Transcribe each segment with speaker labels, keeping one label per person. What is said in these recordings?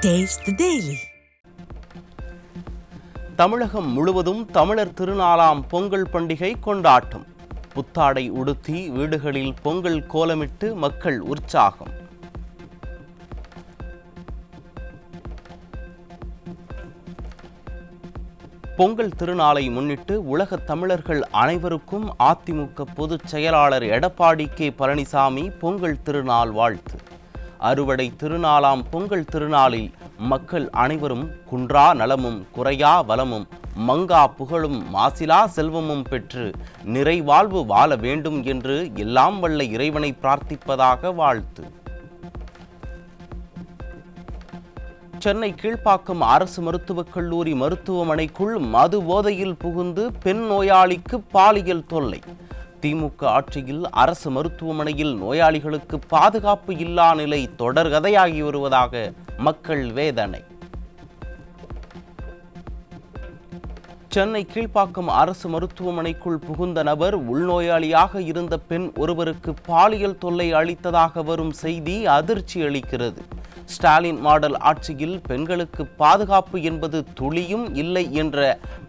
Speaker 1: Taste the Daily.
Speaker 2: தமிழகம் முழுவதும் தமிழர் திருநாளாம் பொங்கல் பண்டிகை கொண்டாட்டம். புத்தாடை உடுத்தி வீடுகளில் பொங்கல் கோலமிட்டு மக்கள் உற்சாகம். பொங்கல் திருநாளை முன்னிட்டு உலகத் தமிழர்கள் அனைவருக்கும் அதிமுக பொதுச் செயலாளர் எடப்பாடி கே பழனிசாமி பொங்கல் திருநாள் வாழ்த்து. அறுவடை திருநாளாம் பொங்கல் திருநாளில் மக்கள் அனைவரும் குன்றா நலமும் குறையா வளமும் மங்கா புகழும் மாசிலா செல்வமும் பெற்று நிறைவாழ்வு வாழ வேண்டும் என்று எல்லாம் வல்ல இறைவனை பிரார்த்திப்பதாக வாழ்த்து. சென்னை கீழ்ப்பாக்கம் அரசு மருத்துவக் கல்லூரி மருத்துவமனைக்குள் மது போதையில் புகுந்து பெண் நோயாளிக்கு பாலியல் தொல்லை. திமுக ஆட்சியில் அரசு மருத்துவமனையில் நோயாளிகளுக்கு பாதுகாப்பு இல்லா நிலை தொடர்கதையாகி வருவதாக மக்கள் வேதனை. சென்னை கீழ்ப்பாக்கம் அரசு மருத்துவமனைக்குள் புகுந்த நபர் உள்நோயாளியாக இருந்த பெண் ஒருவருக்கு பாலியல் தொல்லை அளித்ததாக வரும் செய்தி அதிர்ச்சி அளிக்கிறது. ஸ்டாலின் மாடல் ஆட்சியில் பெண்களுக்கு பாதுகாப்பு என்பது துளியும் இல்லை என்ற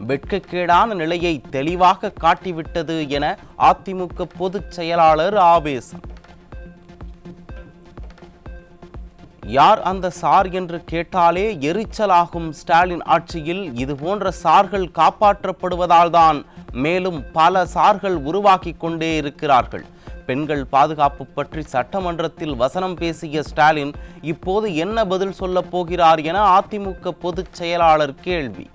Speaker 2: வெட்கக்கேடான நிலையை தெளிவாக காட்டிவிட்டது என அதிமுக பொதுச் செயலாளர் ஆவேசம். யார் அந்த சார் என்று கேட்டாலே எரிச்சலாகும் ஸ்டாலின் ஆட்சியில் இதுபோன்ற சார்கள் காப்பாற்றப்படுவதால் தான் மேலும் பல சார்கள் உருவாக்கி கொண்டே இருக்கிறார்கள். பெண்கள் பாதுகாப்பு பற்றி சட்டமன்றத்தில் வசனம் பேசிய ஸ்டாலின் இப்போது என்ன பதில் சொல்ல போகிறார் என அதிமுக பொதுச் செயலாளர் கேள்வி.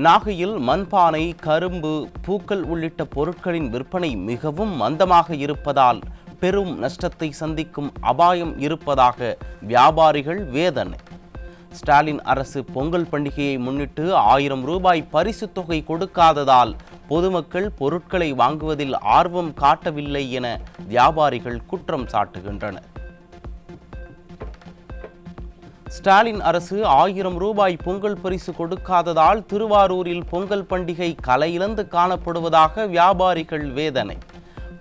Speaker 2: நாகையில் மண்பானை, கரும்பு, பூக்கள் உள்ளிட்ட பொருட்களின் விற்பனை மிகவும் மந்தமாக இருப்பதால் பெரும் நஷ்டத்தை சந்திக்கும் அபாயம் இருப்பதாக வியாபாரிகள் வேதனை. ஸ்டாலின் அரசு பொங்கல் பண்டிகையை முன்னிட்டு 1000 ரூபாய் பரிசு தொகை கொடுக்காததால் பொதுமக்கள் பொருட்களை வாங்குவதில் ஆர்வம் காட்டவில்லை என வியாபாரிகள் குற்றம் சாட்டுகின்றனர். ஸ்டாலின் அரசு 1000 ரூபாய் பொங்கல் பரிசு கொடுக்காததால் திருவாரூரில் பொங்கல் பண்டிகை கலையிழந்து காணப்படுவதாக வியாபாரிகள் வேதனை.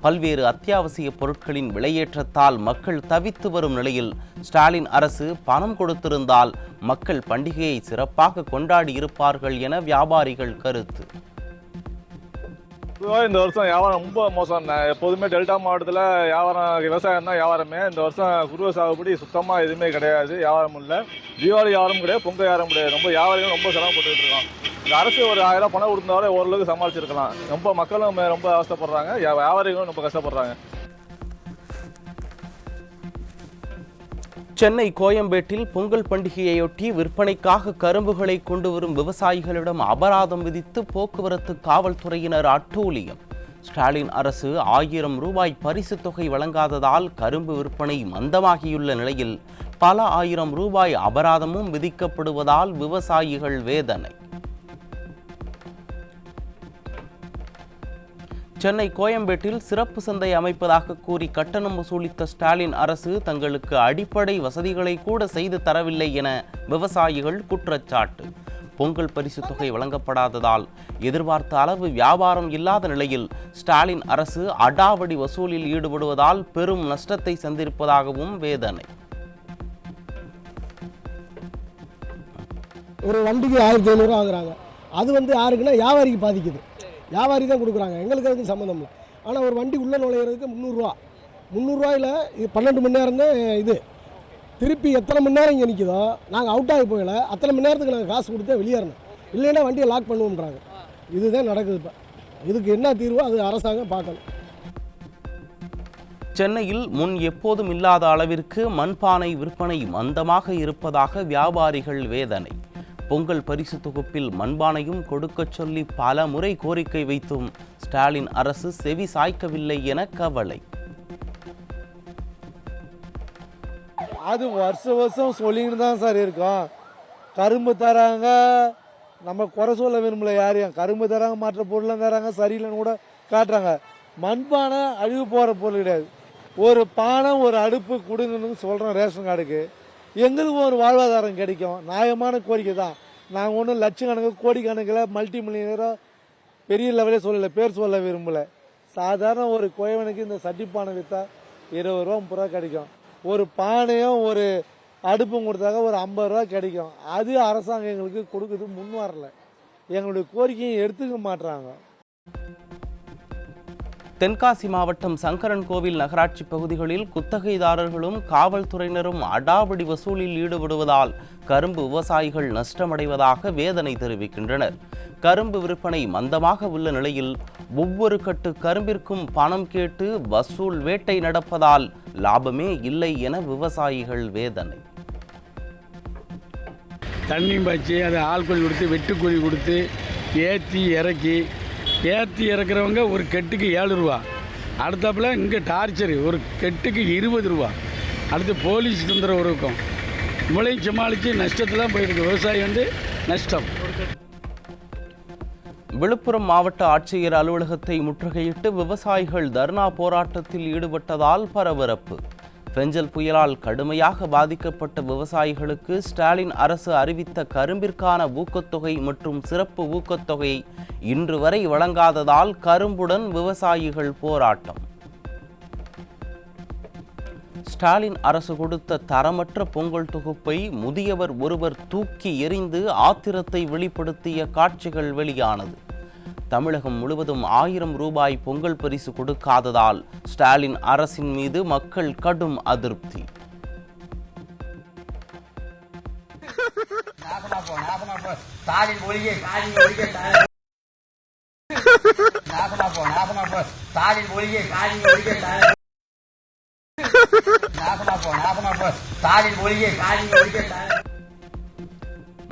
Speaker 2: பல்வேறு அத்தியாவசிய பொருட்களின் விலையேற்றத்தால் மக்கள் தவித்து வரும் நிலையில் ஸ்டாலின் அரசு பணம் கொடுத்திருந்தால் மக்கள் பண்டிகையை சிறப்பாக கொண்டாடி இருப்பார்கள் என வியாபாரிகள் கருத்து.
Speaker 3: இந்த வருஷம் வியாபாரம் ரொம்ப மோசம். எப்போதுமே டெல்டா மாவட்டத்தில் விவசாயம் தான் வியாபாரமே. இந்த வருஷம் குருவை சாகுபடி சுத்தமாக எதுவுமே கிடையாது, வியாபாரம் இல்லை. தீபாவளி வியாபாரம் கிடையாது, பொங்கல் வியாபாரம் கிடையாது. ரொம்ப வியாபாரிகள் ரொம்ப சிரமப்பட்டுக்கிட்டு இருக்கோம். இந்த அரசு ஒரு 1000 பணம் கொடுத்தாலே ஓரளவுக்கு சமாளிச்சிருக்கலாம். ரொம்ப மக்களும் ரொம்ப அவஸ்தப்படுறாங்க, வியாபாரிகளும் ரொம்ப கஷ்டப்படுறாங்க.
Speaker 2: சென்னை கோயம்பேட்டில் பொங்கல் பண்டிகையையொட்டி விற்பனைக்காக கரும்புகளை கொண்டு வரும் விவசாயிகளிடம் அபராதம் விதித்து போக்குவரத்து காவல்துறையினர் அட்டூழியம். ஸ்டாலின் அரசு 1000 ரூபாய் பரிசு தொகை வழங்காததால் கரும்பு விற்பனை மந்தமாகியுள்ள நிலையில் பல 1000 ரூபாய் அபராதமும் விதிக்கப்படுவதால் விவசாயிகள் வேதனை. சென்னை கோயம்பேட்டில் சிறப்பு சந்தை அமைப்பதாக கூறி கட்டணம் வசூலித்த ஸ்டாலின் அரசு தங்களுக்கு அடிப்படை வசதிகளை கூட செய்து தரவில்லை என விவசாயிகள் குற்றச்சாட்டு. பொங்கல் பரிசு தொகை வழங்கப்படாததால் எதிர்பார்த்த அளவு வியாபாரம் இல்லாத நிலையில் ஸ்டாலின் அரசு அடாவடி வசூலில் ஈடுபடுவதால் பெரும் நஷ்டத்தை சந்திருப்பதாகவும் வேதனை.
Speaker 4: ஒரு வண்டிக்கு 1500 ஆகுறாங்க. அது யாருக்குன்னா வியாபாரிக்கு பாதிக்குது. வியாபாரி தான் கொடுக்குறாங்க, எங்களுக்கு அதுக்கு சம்மந்தம் இல்லை. ஆனால் ஒரு வண்டி உள்ளே நுழையிறதுக்கு 300 300 இது 12 மணி நேரம் தான். இது திருப்பி எத்தனை மணி நேரம் இங்கே நிற்குதோ நாங்கள் அவுட் ஆகி போகல, அத்தனை மணி நேரத்துக்கு நாங்கள் காசு கொடுத்தா வெளியேறணும், இல்லைன்னா வண்டியை லாக் பண்ணுவோம்ன்றாங்க. இதுதான் நடக்குது. இப்போ இதுக்கு என்ன தீர்வோ அது அரசாங்கம் பார்க்கணும்.
Speaker 2: சென்னையில் முன் எப்போதும் இல்லாத அளவிற்கு மண்பானை விற்பனை மந்தமாக இருப்பதாக வியாபாரிகள் வேதனை. பொங்கல் பரிசு தொகுப்பில் மண்பானையும் கொடுக்க சொல்லி பல முறை கோரிக்கை வைத்தும் ஸ்டாலின் அரசு செவி சாய்க்கவில்லை என கவலை.
Speaker 5: அது வருஷம் சொல்லிக்கிட்டு தான் சார் இருக்கோம். கரும்பு தராங்க, நம்ம குறை சொல்ல விரும்பல யாரையும். கரும்பு தராங்க, மற்ற பொருள்லாம் தராங்க, சரியில்லைன்னு கூட காட்டுறாங்க. மண்பானை அழிவு போகிற பொருள் கிடையாது. ஒரு பானை ஒரு அடுப்பு கொடுங்கன்னு சொல்கிறோம் ரேஷன் கார்டுக்கு. எங்களுக்கு ஒரு வாழ்வாதாரம் கிடைக்கும், நியாயமான கோரிக்கை தான். நாங்கள் ஒன்றும் லட்சக்கணக்கு கோடிக்கணக்கில் மல்டி மில்லியனரோ பெரிய லெவலே சொல்லலை, பேர் சொல்ல விரும்பலை. சாதாரண ஒரு கோயவனுக்கு இந்த சட்டிப்பானை விற்றா 20 ரூபா 30 ரூபா கிடைக்கும். ஒரு பானையும் ஒரு அடுப்பும் கொடுத்தாக்க ஒரு 50 ரூபா கிடைக்கும். அது அரசாங்கம் எங்களுக்கு கொடுக்குது முன் வரல. எங்களுடைய கோரிக்கையை எடுத்துக்க மாட்டாங்க.
Speaker 2: தென்காசி மாவட்டம் சங்கரன் கோவில் நகராட்சி பகுதிகளில் குத்தகைதாரர்களும் காவல்துறையினரும் அடாவடி வசூலில் ஈடுபடுவதால் கரும்பு விவசாயிகள் நஷ்டமடைவதாக வேதனை தெரிவிக்கின்றனர். கரும்பு விற்பனை மந்தமாக உள்ள நிலையில் ஒவ்வொரு கட்டு கரும்பிற்கும் பணம் கேட்டு வசூல் வேட்டை நடப்பதால் லாபமே இல்லை என விவசாயிகள் வேதனை.
Speaker 1: தண்ணி பாய்ச்சி அதை ஆள்கூலி கொடுத்து வெட்டுக்கூலி கொடுத்து ஏற்றி இறக்குறவங்க ஒரு கெட்டுக்கு 7 ரூபா, அடுத்தாப்புல இங்கே டார்ச்சரு ஒரு கெட்டுக்கு 20 ரூபா, அடுத்து போலீஸ் தொந்தரவு இருக்கும். இவளையும் சமாளித்து நஷ்டத்தில் தான் போயிருக்கு. விவசாயி நஷ்டம்.
Speaker 2: விழுப்புரம் மாவட்ட ஆட்சியர் அலுவலகத்தை முற்றுகையிட்டு விவசாயிகள் தர்ணா போராட்டத்தில் ஈடுபட்டதால் பரபரப்பு. பெஞ்சல் புயலால் கடுமையாக பாதிக்கப்பட்ட விவசாயிகளுக்கு ஸ்டாலின் அரசு அறிவித்த கரும்பிற்கான ஊக்கத்தொகை மற்றும் சிறப்பு ஊக்கத்தொகை இன்று வரை வழங்காததால் கரும்புடன் விவசாயிகள் போராட்டம். ஸ்டாலின் அரசு கொடுத்த தரமற்ற பொங்கல் தொகுப்பை முதியவர் ஒருவர் தூக்கி எறிந்து ஆத்திரத்தை வெளிப்படுத்திய காட்சிகள் வெளியானது. தமிழகம் முழுவதும் 1000 ரூபாய் பொங்கல் பரிசு கொடுக்காததால் ஸ்டாலின் அரசின் மீது மக்கள் கடும் அதிருப்தி.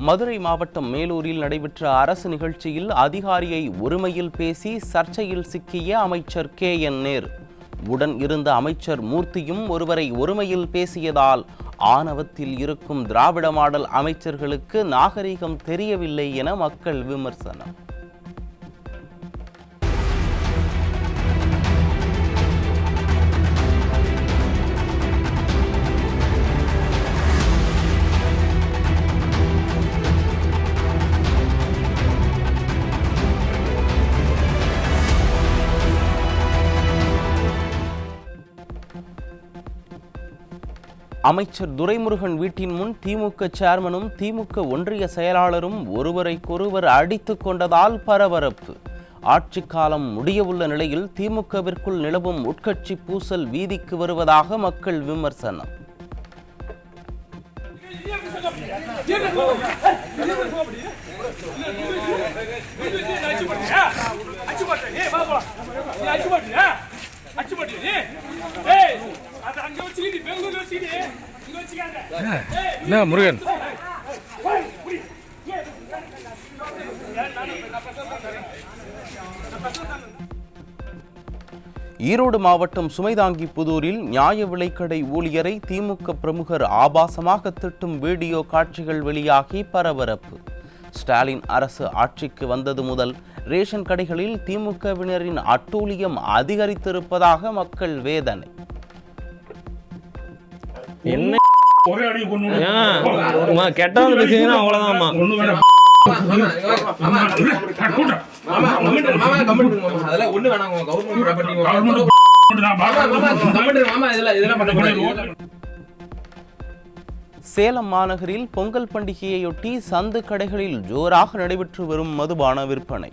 Speaker 2: மதுரை மாவட்டம் மேலூரில் நடைபெற்ற அரசு நிகழ்ச்சியில் அதிகாரியை ஒருமையில் பேசி சர்ச்சையில் சிக்கிய அமைச்சர் KN நேரு. உடன் இருந்த அமைச்சர் மூர்த்தியும் ஒருவரை ஒருமையில் பேசியதால் ஆணவத்தில் இருக்கும் திராவிட மாடல் அமைச்சர்களுக்கு நாகரிகம் தெரியவில்லை என மக்கள் விமர்சனம். அமைச்சர் துரைமுருகன் வீட்டின் முன் திமுக சேர்மனும் திமுக ஒன்றிய செயலாளரும் ஒருவரைக்கொருவர் அடித்துக் கொண்டதால் பரபரப்பு. ஆட்சி காலம் முடியவுள்ள நிலையில் திமுகவிற்குள் நிலவும் உட்கட்சி பூசல் வீதிக்கு வருவதாக மக்கள் விமர்சனம்.
Speaker 1: என்ன முருகன்
Speaker 2: ஈரோடு மாவட்டம் சுமைதாங்கி புதூரில் நியாய விலைக்கடை ஊழியரை திமுக பிரமுகர் ஆபாசமாக திட்டும் வீடியோ காட்சிகள் வெளியாகி பரபரப்பு. ஸ்டாலின் அரசு ஆட்சிக்கு வந்தது முதல் ரேஷன் கடைகளில் திமுகவினரின் அட்டூழியம் அதிகரித்திருப்பதாக மக்கள் வேதனை.
Speaker 6: என்ன கெட்டவங்க பேசுறீங்கன்னா அவ்வளவுதான்மா.
Speaker 2: சேலம் மாநகரில் பொங்கல் பண்டிகையையொட்டி சந்து கடைகளில் ஜோராக நடைபெற்று வரும் மதுபான விற்பனை.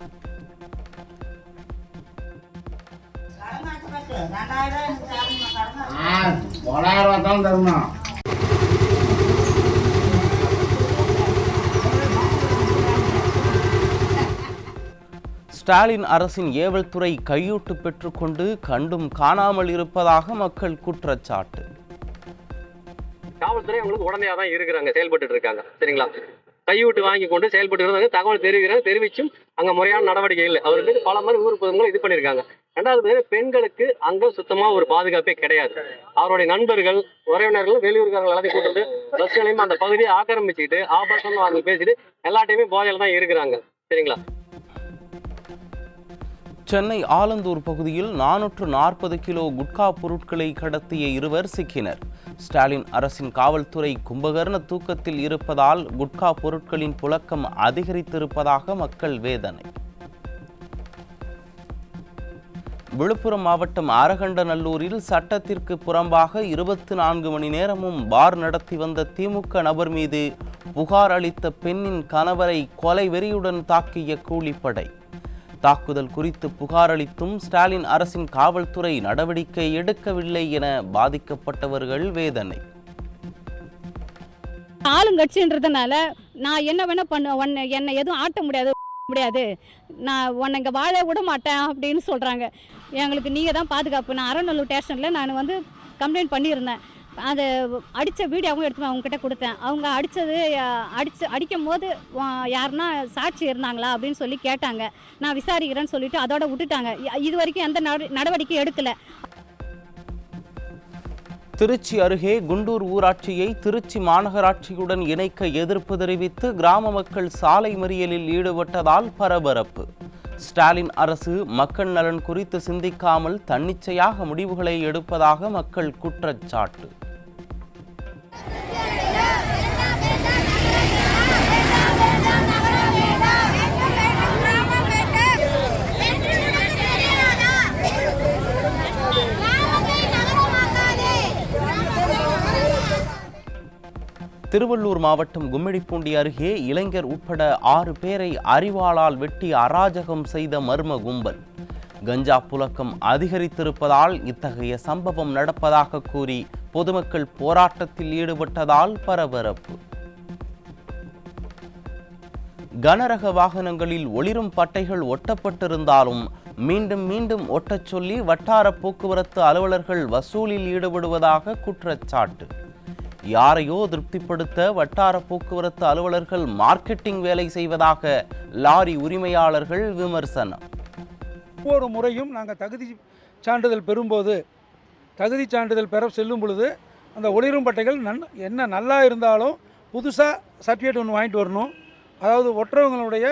Speaker 2: ஸ்டாலின் அரசின் ஏவல் துறை கையூட்டு பெற்றுக்கொண்டு கண்டும் காணாமல் இருப்பதாக மக்கள் குற்றச்சாட்டு.
Speaker 7: காவல்துறை அவங்களுக்கு உடனடியாக தான் இருக்கிறாங்க, செயல்பட்டு இருக்காங்க. சரிங்களா, கையூட்டு வாங்கி கொண்டு செயல்பட்டு இருந்தாங்க. தகவல் தெரிவிச்சும் அங்க முறையான நடவடிக்கை இல்லை. அவருக்கு பல மாதிரி ஊர் பொதுமக்கள் இது பண்ணியிருக்காங்க. ரெண்டாவது, பெண்களுக்கு அங்க சுத்தமா ஒரு பாதுகாப்பே கிடையாது. அவருடைய நண்பர்கள், உறவினர்கள், வெளியூர்காரர்கள் எல்லாத்தையும் கூப்பிட்டு பஸ்களையும் அந்த பகுதியை ஆக்கிரமிச்சுக்கிட்டு ஆபாசம் வாங்கி பேசிட்டு எல்லாத்தையுமே போதையில தான் இருக்கிறாங்க. சரிங்களா.
Speaker 2: சென்னை ஆலந்தூர் பகுதியில் 440 கிலோ குட்கா பொருட்களை கடத்திய இருவர் சிக்கினர். ஸ்டாலின் அரசின் காவல்துறை கும்பகர்ண தூக்கத்தில் இருப்பதால் குட்கா பொருட்களின் புழக்கம் அதிகரித்திருப்பதாக மக்கள் வேதனை. விழுப்புரம் மாவட்டம் அரகண்டநல்லூரில் சட்டத்திற்கு புறம்பாக 24 மணி நேரமும் பார் நடத்தி வந்த திமுக நபர் மீது புகார் அளித்த பெண்ணின் கணவரை கொலை வெறியுடன் தாக்கிய கூலிப்படை. தாக்குதல் குறித்து புகார் அளித்தும் ஸ்டாலின் அரசின் காவல்துறை நடவடிக்கை எடுக்கவில்லை என பாதிக்கப்பட்டவர்கள் வேதனை.
Speaker 8: ஆளுங்கட்சின்றதுனால நான் என்ன வேணா பண்ணுவேன், என்னை எதுவும் ஆட்ட முடியாது, நான் உன்னை இங்கே வாழ விட மாட்டேன் அப்படின்னு சொல்கிறாங்க. எங்களுக்கு நீங்கள் தான் பாதுகாப்பு. நான் அரநல்லூர் ஸ்டேஷனில் நான் வந்து கம்ப்ளைண்ட் பண்ணியிருந்தேன். அது அடித்த வீடியோவும் எடுத்து அவங்ககிட்ட கொடுத்தேன். அவங்க அடிக்கும் போது யாருன்னா சாட்சி இருந்தாங்களா அப்படின்னு சொல்லி கேட்டாங்க. நான் விசாரிக்கிறேன்னு சொல்லிட்டு அதோட விட்டுட்டாங்க. இது வரைக்கும் எந்த நடவடிக்கை எடுக்கலை.
Speaker 2: திருச்சி அருகே குண்டூர் ஊராட்சியை திருச்சி மாநகராட்சியுடன் இணைக்க எதிர்ப்பு தெரிவித்து கிராம மக்கள் சாலை மறியலில் ஈடுபட்டதால் பரபரப்பு. ஸ்டாலின் அரசு மக்கள் நலன் குறித்து சிந்திக்காமல் தன்னிச்சையாக முடிவுகளை எடுப்பதாக மக்கள் குற்றச்சாட்டு. திருவள்ளூர் மாவட்டம் கும்மிடிப்பூண்டி அருகே இளைஞர் உட்பட 6 பேரை அரிவாளால் வெட்டி அராஜகம் செய்த மர்ம கும்பல். கஞ்சா புழக்கம் அதிகரித்திருப்பதால் இத்தகைய சம்பவம் நடப்பதாக கூறி பொதுமக்கள் போராட்டத்தில் ஈடுபட்டதால் பரபரப்பு. கனரக வாகனங்களில் ஒளிரும் பட்டைகள் ஒட்டப்பட்டிருந்தாலும் மீண்டும் மீண்டும் ஒட்டச் சொல்லி வட்டார போக்குவரத்து அலுவலர்கள் வசூலில் ஈடுபடுவதாக குற்றச்சாட்டு. யாரையோ திருப்திப்படுத்த வட்டார போக்குவரத்து அலுவலர்கள் மார்க்கெட்டிங் வேலை செய்வதாக லாரி உரிமையாளர்கள் விமர்சனம்.
Speaker 9: ஒவ்வொரு முறையும் நாங்கள் தகுதி சான்றிதழ் பெறும்போது, தகுதி சான்றிதழ் பெற செல்லும் பொழுது அந்த ஒளிரும் பட்டைகள் என்ன நல்லா இருந்தாலும் புதுசாக சர்டிஃபிகேட் ஒன்று வாங்கிட்டு வரணும். அதாவது ஒட்டுறவங்களுடைய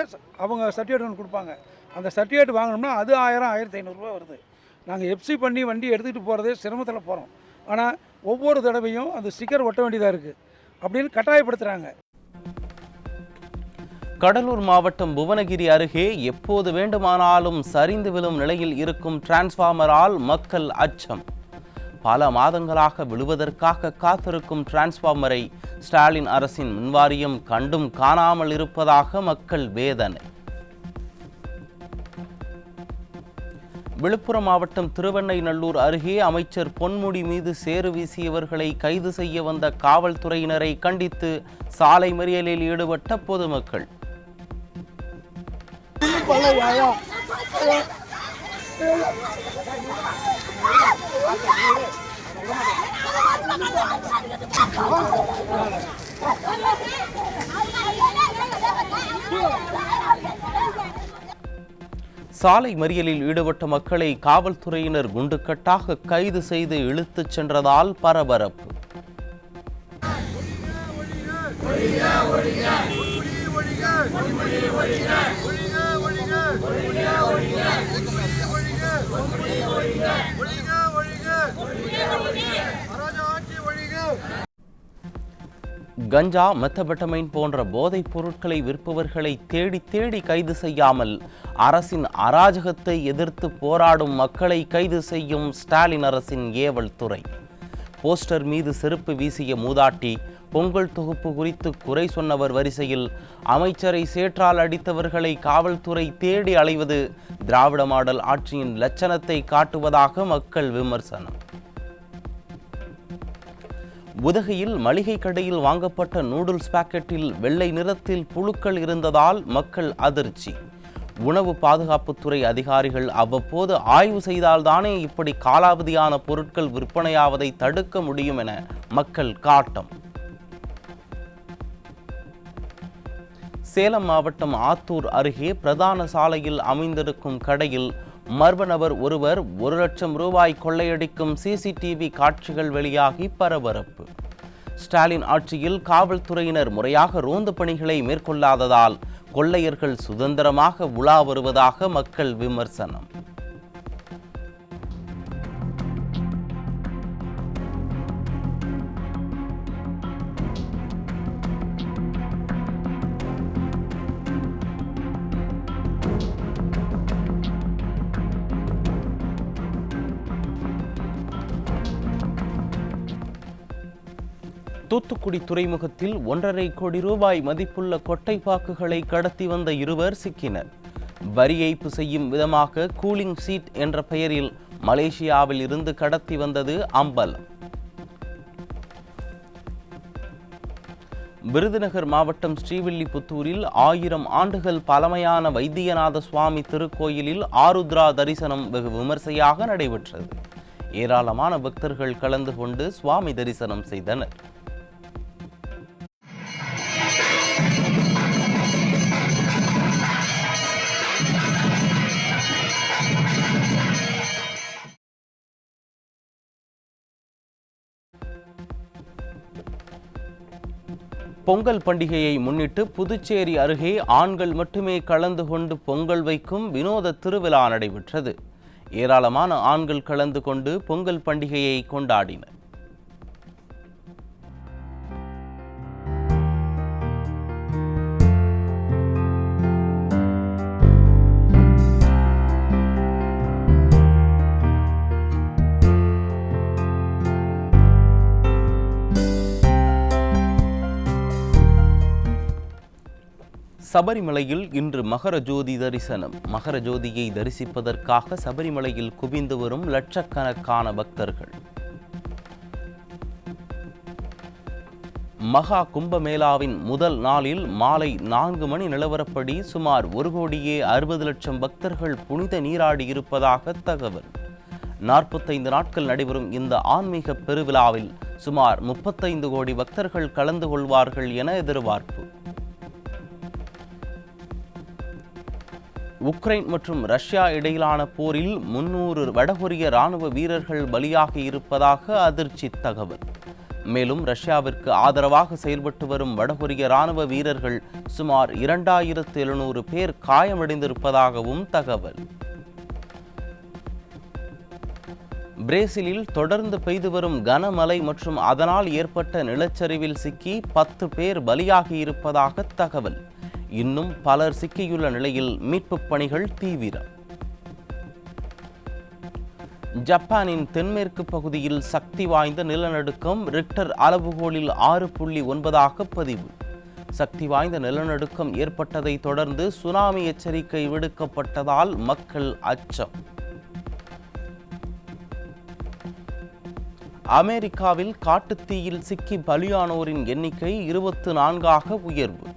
Speaker 9: அவங்க சர்டிஃபிகேட் ஒன்று கொடுப்பாங்க. அந்த சர்டிஃபிகேட் வாங்கினோம்னா அது 1000-1500 ரூபா வருது. நாங்கள் எஃப்சி பண்ணி வண்டி எடுத்துகிட்டு போகிறதே சிரமத்தில் போகிறோம். ஆனால் ஒவ்வொரு தடவையும் அந்த ஸ்டிக்கர் ஒட்ட வேண்டியதாக இருக்குது அப்படின்னு கட்டாயப்படுத்துகிறாங்க.
Speaker 2: கடலூர் மாவட்டம் புவனகிரி அருகே எப்போது வேண்டுமானாலும் சரிந்து விழும் நிலையில் இருக்கும் டிரான்ஸ்பார்மரால் மக்கள் அச்சம். பல மாதங்களாக விழுவதற்காக காத்திருக்கும் டிரான்ஸ்பார்மரை ஸ்டாலின் அரசின் மின்வாரியம் கண்டும் காணாமல் இருப்பதாக மக்கள் வேதனை. விழுப்புரம் மாவட்டம் திருவெண்ணைநல்லூர் அருகே அமைச்சர் பொன்முடி மீது சேறு வீசியவர்களை கைது செய்ய வந்த காவல்துறையினரை கண்டித்து சாலை மறியலில் ஈடுபட்ட பொதுமக்கள். சாலை மறியலில் ஈடுபட்ட மக்களை காவல்துறையினர் குண்டுக்கட்டாக கைது செய்து இழுத்துச் சென்றதால் பரபரப்பு. கஞ்சா, மெத்தபெட்டமைன் போன்ற போதைப் பொருட்களை விற்பவர்களை தேடி தேடி கைது செய்யாமல் அரசின் அராஜகத்தை எதிர்த்து போராடும் மக்களை கைது செய்யும் ஸ்டாலின் அரசின் ஏவல் துறை. போஸ்டர் மீது செருப்பு வீசிய மூதாட்டி, பொங்கல் தொகுப்பு குறித்து குறை சொன்னவர் வரிசையில் அமைச்சரை சேற்றால் அடித்தவர்களை காவல்துறை தேடி அலைவது திராவிட மாடல் ஆட்சியின் லட்சணத்தை காட்டுவதாக மக்கள் விமர்சனம். உதகையில் மளிகை கடையில் வாங்கப்பட்ட நூடுல்ஸ் பாக்கெட்டில் வெள்ளை நிறத்தில் புழுக்கள் இருந்ததால் மக்கள் அதிர்ச்சி. உணவு பாதுகாப்புத்துறை அதிகாரிகள் அவ்வப்போது ஆய்வு செய்தால்தானே இப்படி காலாவதியான பொருட்கள் விற்பனையாவதை தடுக்க முடியும் என மக்கள் காட்டம். சேலம் மாவட்டம் ஆத்தூர் அருகே பிரதான சாலையில் அமைந்திருக்கும் கடையில் மர்ம நபர் ஒருவர் 1 லட்சம் ரூபாய் கொள்ளையடிக்கும் சிசிடிவி காட்சிகள் வெளியாகி பரபரப்பு. ஸ்டாலின் ஆட்சியில் காவல்துறையினர் முறையாக ரோந்து பணிகளை மேற்கொள்ளாததால் கொள்ளையர்கள் சுதந்திரமாக உலா வருவதாக மக்கள் விமர்சனம். தூத்துக்குடி துறைமுகத்தில் 1.5 கோடி ரூபாய் மதிப்புள்ள கொட்டைப்பாக்குகளை கடத்தி வந்த இருவர் சிக்கினர். வரி ஏய்ப்பு செய்யும் விதமாக கூலிங் சீட் என்ற பெயரில் மலேசியாவில் இருந்து கடத்தி வந்தது அம்பலம். விருதுநகர் மாவட்டம் ஸ்ரீவில்லிபுத்தூரில் 1000 ஆண்டுகள் பழமையான வைத்தியநாத சுவாமி திருக்கோயிலில் ஆருத்ரா தரிசனம் வெகு விமர்சையாக நடைபெற்றது. ஏராளமான பக்தர்கள் கலந்து கொண்டு சுவாமி தரிசனம் செய்தனர். பொங்கல் பண்டிகையை முன்னிட்டு புதுச்சேரி அருகே ஆண்கள் மட்டுமே கலந்து கொண்டு பொங்கல் வைக்கும் வினோத திருவிழா நடைபெற்றது. ஏராளமான ஆண்கள் கலந்து கொண்டு பொங்கல் பண்டிகையை கொண்டாடினர். சபரிமலையில் இன்று மகர ஜோதி தரிசனம். மகர ஜோதியை தரிசிப்பதற்காக சபரிமலையில் குவிந்து வரும் லட்சக்கணக்கான பக்தர்கள். மகா கும்பமேளாவின் முதல் நாளில் மாலை 4 மணி நிலவரப்படி சுமார் 1,60,00,000 பக்தர்கள் புனித நீராடி இருப்பதாக தகவல். 45 நாட்கள் நடைபெறும் இந்த ஆன்மீக பெருவிழாவில் சுமார் 35 கோடி பக்தர்கள் கலந்து கொள்வார்கள் என எதிர்பார்ப்பு. உக்ரைன் மற்றும் ரஷ்யா இடையிலான போரில் 300 வடகொரிய இராணுவ வீரர்கள் பலியாகி இருப்பதாக அதிர்ச்சி தகவல். மேலும் ரஷ்யாவிற்கு ஆதரவாக செயல்பட்டு வரும் வடகொரிய இராணுவ வீரர்கள் சுமார் 2700 பேர் காயமடைந்திருப்பதாகவும் தகவல். பிரேசிலில் தொடர்ந்து பெய்து வரும் கனமழை மற்றும் அதனால் ஏற்பட்ட நிலச்சரிவில் சிக்கி 10 பேர் பலியாகி இருப்பதாக தகவல். இன்னும் பலர் சிக்கியுள்ள நிலையில் மீட்புப் பணிகள் தீவிரம். ஜப்பானின் தென்மேற்கு பகுதியில் சக்தி வாய்ந்த நிலநடுக்கம் ரிக்டர் அளவுகோலில் 6.9 பதிவு. சக்தி வாய்ந்த நிலநடுக்கம் ஏற்பட்டதை தொடர்ந்து சுனாமி எச்சரிக்கை விடுக்கப்பட்டதால் மக்கள் அச்சம். அமெரிக்காவில் காட்டுத்தீயில் சிக்கி பலியானோரின் எண்ணிக்கை 24ஆக உயர்வு.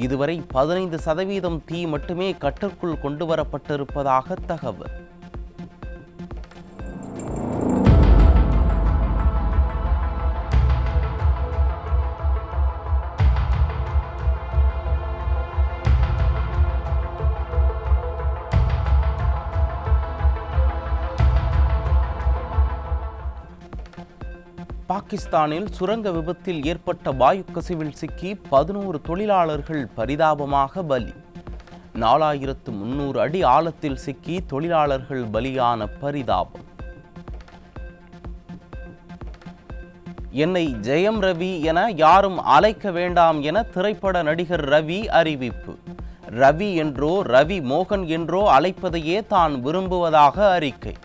Speaker 2: இதுவரை 15% தீ மட்டுமே கட்டுக்குள் கொண்டுவரப்பட்டிருப்பதாக தகவல். பாகிஸ்தானில் சுரங்க விபத்தில் ஏற்பட்ட வாயு கசிவில் சிக்கி 11 தொழிலாளர்கள் பரிதாபமாக பலி. 4300 அடி ஆழத்தில் சிக்கி தொழிலாளர்கள் பலியான பரிதாபம். என்னை ஜெயம் ரவி என யாரும் அழைக்க வேண்டாம் என திரைப்பட நடிகர் ரவி அறிவிப்பு. ரவி என்றோ ரவி மோகன் என்றோ அழைப்பதையே தான் விரும்புவதாக அறிக்கை.